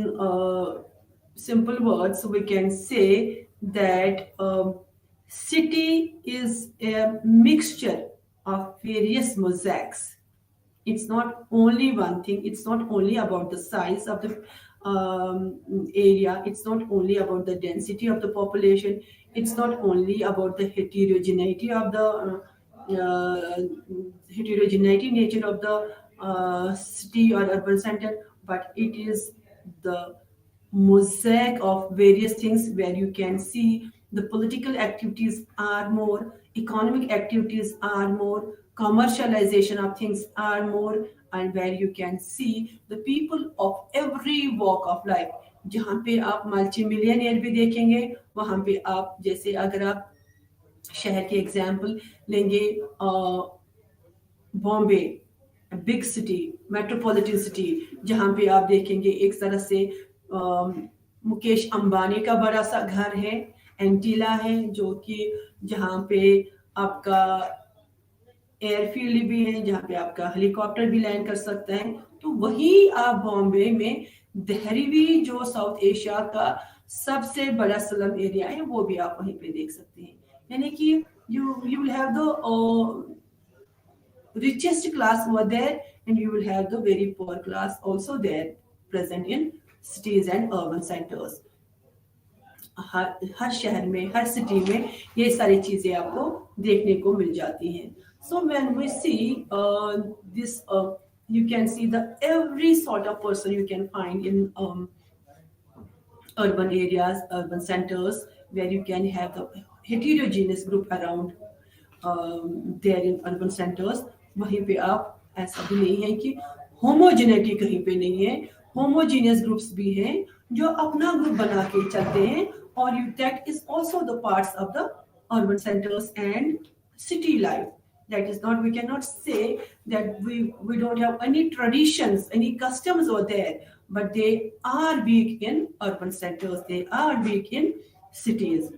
simple words we can say that city is a mixture of various mosaics. It's not only one thing, it's not only about the size of the area, it's not only about the density of the population, it's not only about the heterogeneity of the heterogeneity nature of the city or urban center, but it is the mosaic of various things where you can see the political activities are more, economic activities are more, commercialization of things are more, and where you can see the people of every walk of life. जहाँ पे आप multi millionaire भी देखेंगे, वहाँ पे आप जैसे अगर आप शहर के एग्जाम्पल लेंगे, Bombay big city, metropolitan city, जहाँ पे आप देखेंगे एक तरह से मुकेश अंबानी का बड़ा सा घर है, एंटीला है, जो कि जहाँ पे आपका एयरफील्ड भी है, जहाँ पे आपका हेलीकॉप्टर भी लैंड कर सकता है। तो वही आप बॉम्बे में देहरीवी, जो साउथ एशिया का सबसे बड़ा स्लम एरिया है, वो भी आप वहीं पे देख सकते हैं। यानी कि you will have the richest class over there, and you will have the very poor class also there present in cities and urban centers. हर शहर में, हर सिटी में ये सारी चीजें आपको देखने को मिल जाती हैं. So when we see this, you can see the every sort of person you can find in urban areas, urban centers, where you can have the heterogeneous group around there in urban centers. वहीं पे आप ऐसा भी नहीं है कि homogeneity कहीं पे नहीं है, होमोजीनियस ग्रुप्स भी हैं जो अपना ग्रुप बना के चलते हैं, और that is also the parts of the urban centers and city life. That is not, we cannot say that we don't have any traditions, any customs over there, but they are weak in urban centers, they are weak in cities.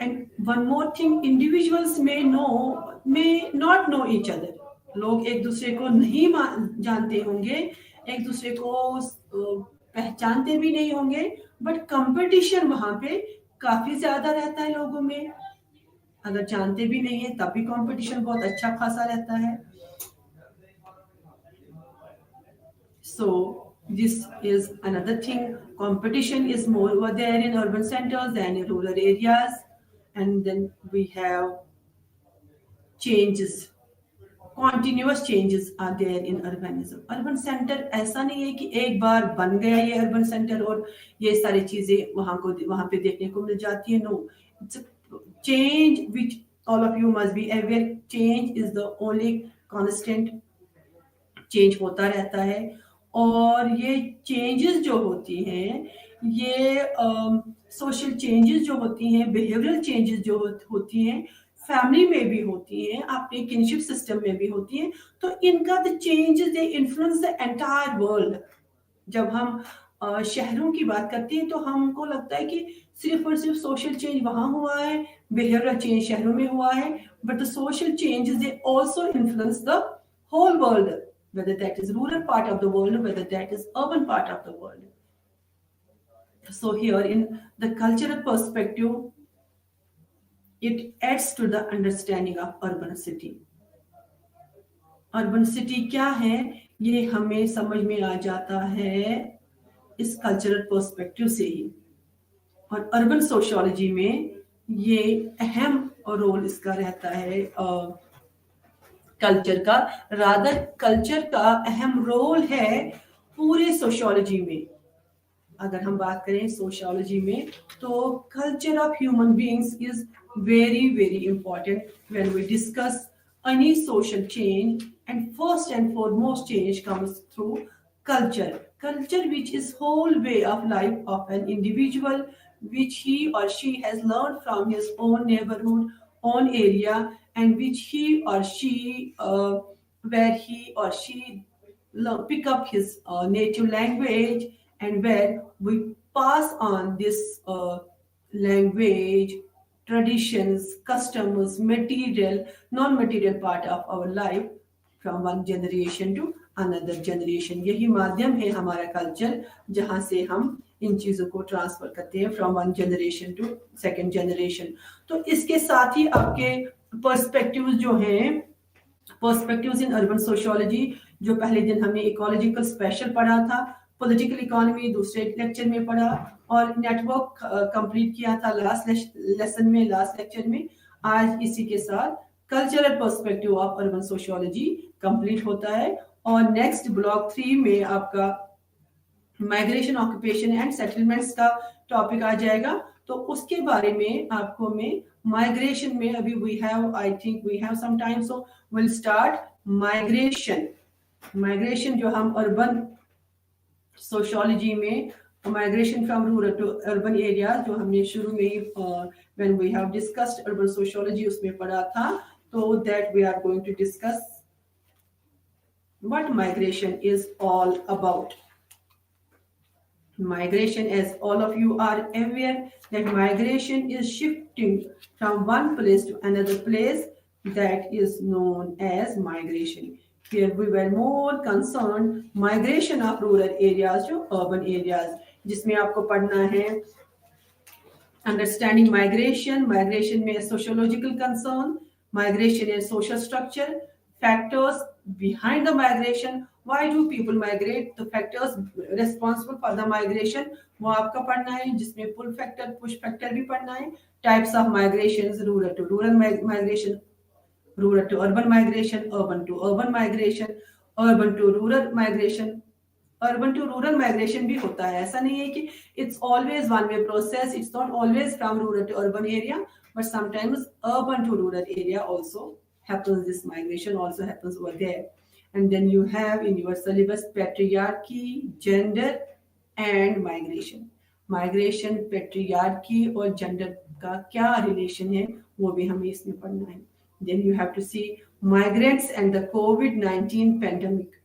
And one more thing, individuals may not know each other. लोग एक दूसरे को नहीं जानते होंगे, एक दूसरे को पहचानते भी नहीं होंगे, बट कंपटीशन वहां पे काफी ज्यादा रहता है लोगों में। अगर जानते भी नहीं है तब भी कंपटीशन बहुत अच्छा खासा रहता है। So this is another thing. Competition is more over there in urban centers than in rural areas. And then we have changes, continuous changes are there in urbanism. Urban centre ऐसा नहीं है कि एक बार बन गया ये अर्बन सेंटर और ये सारी चीजें वहां पे देखने को मिल जाती है। No, it's change which all of you must be aware, change is the only constant, change होता रहता है। और ये चेंजेस जो होती हैं, ये सोशल चेंजेस जो होती हैं, बिहेवियरल चेंजेस जो होती हैं, फैमिली में भी होती हैं, आपके किनशिप सिस्टम में भी होती हैं। तो इनका the changes they influence the entire world. जब हम शहरों की बात करते हैं तो हमको लगता है कि सिर्फ और सिर्फ सोशल चेंज वहां हुआ है, बिहेवियरल चेंज शहरों में हुआ है, but the social changes they also influence the whole world, whether that is rural part of the world, whether that is urban part of the world. So here in the cultural perspective, it adds to the understanding of urban city. Urban city क्या है ये हमें समझ में आ जाता है इस cultural perspective से ही। और अर्बन सोशियोलॉजी में ये अहम रोल इसका रहता है कल्चर का। रादर कल्चर का अहम रोल है पूरे सोशियोलॉजी में। अगर हम बात करें सोशियोलॉजी में तो culture of human beings is very very important when we discuss any social change, and first and foremost change comes through culture. Culture, which is whole way of life of an individual, which he or she has learned from his own neighborhood, own area, and which he or she where he or she pick up his native language, and where we pass on this language, traditions, customs, material, non-material part of our life from one generation to another generation. यही माध्यम है हमारा culture, जहां से हम इन चीजों को transfer करते हैं from one generation to second generation. तो इसके साथ ही आपके पर्सपेक्टिव्स जो हैं, पर्सपेक्टिव्स इन अर्बन सोशियोलॉजी, जो पहले दिन हमने इकोलॉजिकल स्पेशल पढ़ा था, पॉलिटिकल इकोनॉमी दूसरे लेक्चर में पढ़ा, और नेटवर्क कंप्लीट किया था लास्ट लेसन में, लास्ट लेक्चर में। आज इसी के साथ cultural perspective of urban sociology complete होता है। और नेक्स्ट ब्लॉक 3 में आपका माइग्रेशन, ऑक्यूपेशन एंड सेटलमेंट्स का टॉपिक आ जाएगा। तो उसके बारे में आपको मैं माइग्रेशन में अभी I think we have some time, so will start migration. Migration जो हम अर्बन सोशियोलॉजी में migration from rural to urban areas, जो हमने शुरू में ही when we have discussed urban sociology उसमें पढ़ा था, तो that we are going to discuss what migration is all about. Migration, as all of you are aware, that migration is shifting from one place to another place, that is known as migration. Here we were more concerned migration of rural areas to urban areas, जिसमें आपको पढ़ना है understanding migration, migration में sociological concern, migration is social structure, factors behind the migration, why do people migrate, the factors responsible for the migration वो आपका पढ़ना है, जिसमें pull factor, push factor भी पढ़ना है, types of migrations, rural to rural migration, rural to urban migration, urban to urban migration, urban to rural migration, urban to rural migration भी होता है। ऐसा नहीं है कि it's always one way process, it's not always from rural to urban area, but sometimes urban to rural area also happens, this migration also happens over there. And then you have in your syllabus patriarchy, gender and migration. Migration, patriarchy और gender का क्या relation है वो भी हमें इसमें पढ़ना है। Then you have to see migrants and the COVID-19 pandemic.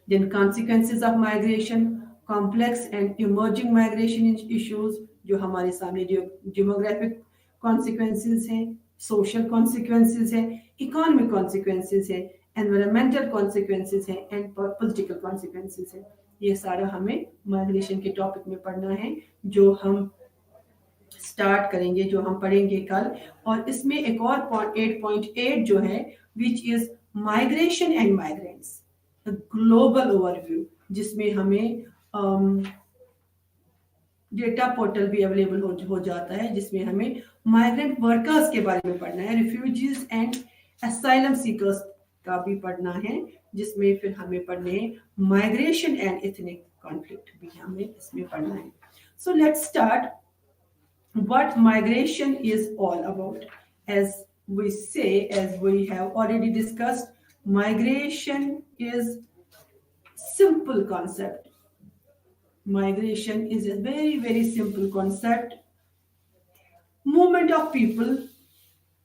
Then consequences of migration, complex and emerging migration issues, जो हमारे सामने जो demographic consequences हैं, social consequences हैं, इकोनॉमिक कॉन्सिक्वेंसेस है, एनवायरमेंटल कॉन्सिक्वेंसेस है एंड पॉलिटिकल कॉन्सिक्वेंसेस है। ये सारा हमें माइग्रेशन के टॉपिक में पढ़ना है, जो हम स्टार्ट करेंगे, जो हम पढ़ेंगे कल। और इसमें एक और पॉइंट 8.8 जो है, which is migration and migrants, global overview, जिसमें हमें डेटा पोर्टल भी अवेलेबल हो जाता है, जिसमें हमें माइग्रेंट वर्कर्स के बारे में पढ़ना है, रिफ्यूजीज एंड असाइलम सीकर्स का भी पढ़ना है, जिसमें फिर हमें पढ़ने हैं माइग्रेशन एंड एथनिक कॉन्फ्लिक्ट भी हमें इसमें पढ़ना है। So let's start what migration is all about. As we say, as we have already discussed, migration is simple concept. Migration is a very, very simple concept. Movement of people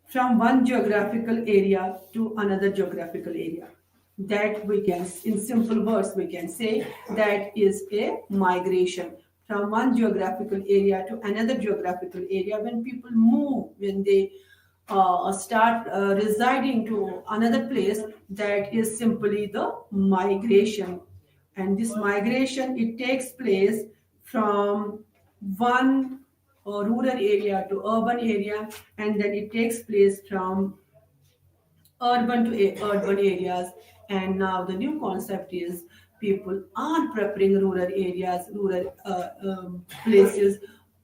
from one geographical area to another geographical area. That we can, in simple words, we can say that is a migration from one geographical area to another geographical area. When people move, when they start residing to another place, that is simply the migration. And this migration, it takes place from one rural area to urban area, and then it takes place from urban to urban areas. And now the new concept is people are preferring rural areas, rural places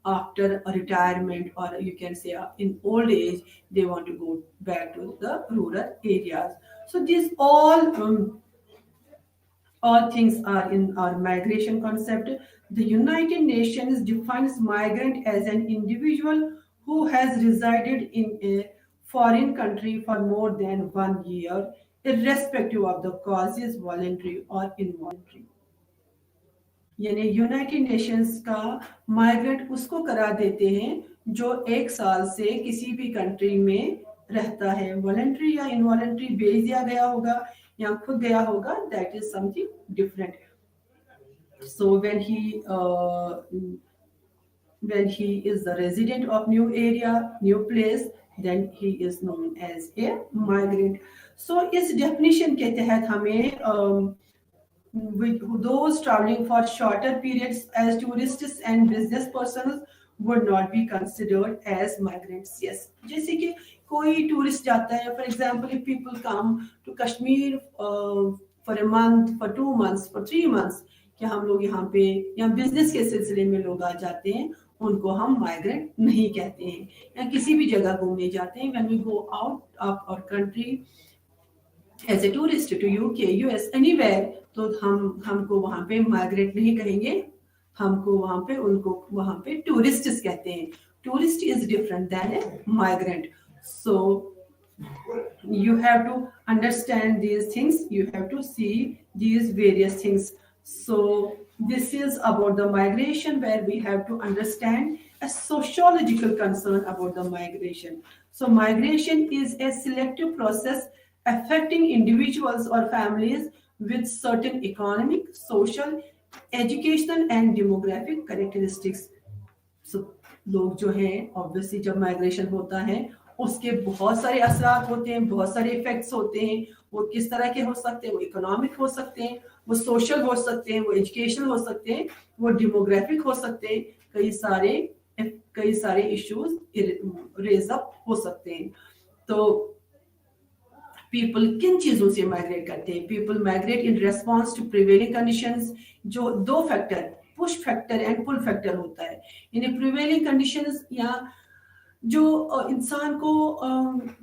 after a retirement, or you can say in old age, they want to go back to the rural areas. So these all things are in our migration concept. The United Nations defines migrant as an individual who has resided in a foreign country for more than 1 year, irrespective of the causes, voluntary or involuntary. यानी United Nations का migrant उसको करा देते हैं जो 1 साल से किसी भी कंट्री में रहता है, वॉलंटरी या इनवॉलंटरी भेज दिया गया होगा या खुद गया होगा, that is something different. So when he is the resident of new area, new place, then he is known as a migrant. So इस definition के तहत हमें with those traveling for shorter periods as tourists and business persons would not be considered as migrants. Yes, जैसे कि कोई tourist जाता है, for example, if people come to Kashmir for a month, for 2 months, for 3 months, कि हम लोग यहाँ पे या बिजनेस के सिलसिले में लोग आ जाते हैं, उनको हम माइग्रेंट नहीं कहते हैं. या किसी भी जगह घूमने जाते हैं, when we go out of our country as a tourist to UK, US, anywhere, तो हमको वहां पे माइग्रेट नहीं कहेंगे, हमको वहां पे उनको वहां पे टूरिस्ट्स कहते हैं. Tourist is different than a migrant. So you have to understand these things, you have to see these various things. So this is about the migration, where we have to understand a sociological concern about the migration. So migration is a selective process affecting individuals or families with certain economic, social, educational and demographic characteristics. So लोग जो हैं, obviously जब migration होता है उसके बहुत सारे असरात होते हैं, बहुत सारे इफेक्ट्स होते हैं. वो किस तरह के हो सकते हैं? वो इकोनॉमिक हो सकते हैं, वो सोशल हो सकते हैं, वो एजुकेशनल हो सकते हैं, वो डेमोग्राफिक हो सकते हैं. कई सारे इश्यूज रेज अप हो सकते हैं. तो पीपल किन चीजों से माइग्रेट करते हैं? People migrate in response to prevailing conditions. जो 2 factor, push factor and pull factor होता है. इन प्रिवेलिंग कंडीशंस, या जो इंसान को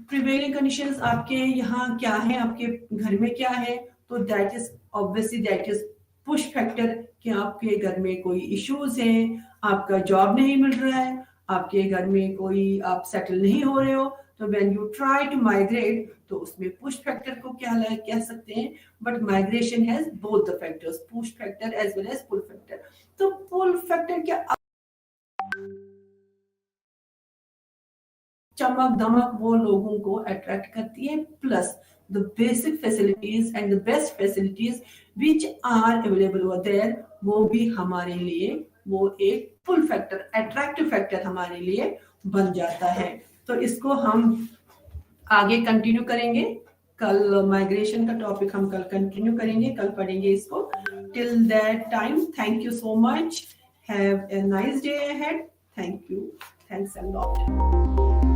प्रिवेलिंग कंडीशंस आपके यहाँ क्या है, आपके घर में क्या है, तो that is obviously that is push factor, कि आपके घर में कोई इश्यूज हैं, आपका जॉब नहीं मिल रहा है, आपके घर में कोई आप सेटल नहीं हो रहे हो, तो when you try to migrate, तो उसमें पुश फैक्टर को क्या कह सकते हैं. But migration has both the factors, push factor as well as pull factor. तो पुल फैक्टर क्या, चमक दमक वो लोगों को अट्रैक्ट करती है, plus the basic facilities and the best facilities which are available over there, वो भी हमारे लिए वो एक पुल फैक्टर, अट्रैक्टिव फैक्टर हमारे लिए बन जाता है. तो इसको हम आगे कंटिन्यू करेंगे। कल माइग्रेशन का टॉपिक हम कल कंटिन्यू करेंगे, कल पढ़ेंगे इसको। Till that time, thank you so much, have a nice day ahead, thank you, thanks a lot.